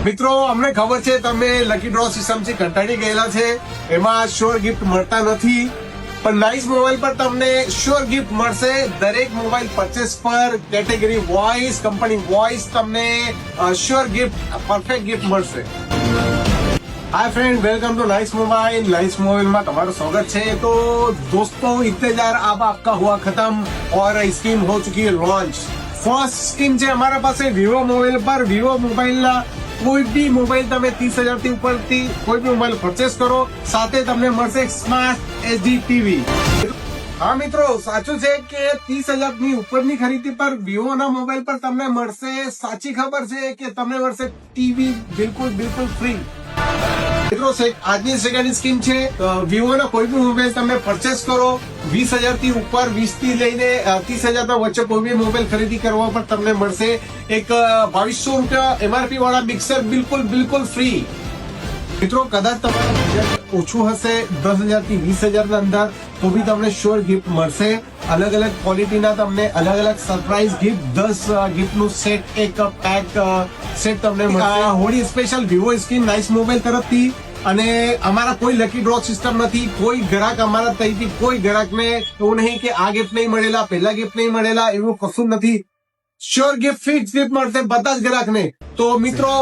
મિત્રો અમને ખબર છે તમે લકી ડ્રો સિસ્ટમથી કંટાળી ગયેલા છે, એમાં શ્યોર ગિફ્ટ મળતા નથી, પણ નાઇસ મોબાઈલ પર તમને શ્યોર ગિફ્ટ મળશે. દરેક મોબાઈલ પરચેસ પર કેટેગરી વોઇસ, કંપની વોઇસ તમને શ્યોર ગિફ્ટ, પરફેક્ટ ગિફ્ટ મળશે. Hi friend, welcome to Nice Mobile. Nice Mobile में तुम्हारा स्वागत है. तो दोस्तों, इंतजार अब आपका हुआ खत्म और स्कीम हो चुकी है लॉन्च. फर्स्ट स्कीम है हमारे पास वीवो मोबाइल पर. वीवो मोबाइल कोई भी मोबाइल તમે 30,000 થી ઉપરથી કોઈ भी મોબાઈલ પરચેસ કરો, સાથે તમને મળશે એક સ્માર્ટ એચડી ટીવી. હા મિત્રો, સાચું છે કે 30,000 ની ઉપરની ખરીદી પર વિવો ના મોબાઈલ પર તમને મળશે, સાચી ખબર છે કે તમને મળશે ટીવી બિલકુલ ફ્રી. મિત્રો આજની સેકન્ડ સ્કીમ છે, વિવો ના કોઈ પણ મોબાઈલ તમે પરચેસ કરો 20,000 થી ઉપર, 20 થી લઈને 30,000 ના વચ્ચે કોઈ બી મોબાઈલ ખરીદી કરવા પર તમને મળશે એક 2200 રૂપિયા એમઆરપી વાળા મિક્સર બિલકુલ ફ્રી. મિત્રો કદાચ તમારું બજેટ ઓછું હશે 10,000 થી 20,000 ના અંદર, તો બી તમને શ્યોર ગિફ્ટ મળશે. અલગ અલગ ક્વોલિટીના તમને અલગ અલગ સરપ્રાઈઝ ગિફ્ટ, 10 ગિફ્ટ નું સેટ, એક પેક સેટ તમને મળશે. Holi special Vivo scheme nice mobile તરફથી. અને અમારા કોઈ લકી ડ્રો સિસ્ટમ નથી. કોઈ ગ્રાહક અમારા તરફથી કોઈ ગ્રાહકને એવું નહીં કે આ ગિફ્ટ નહીં મળેલા, પહેલા ગિફ્ટ નહીં મળેલા, એવું કશું નથી. શ્યોર ગિફ્ટ, ફિક્સ ગિફ્ટ મળશે બધા જ ગ્રાહકને. તો મિત્રો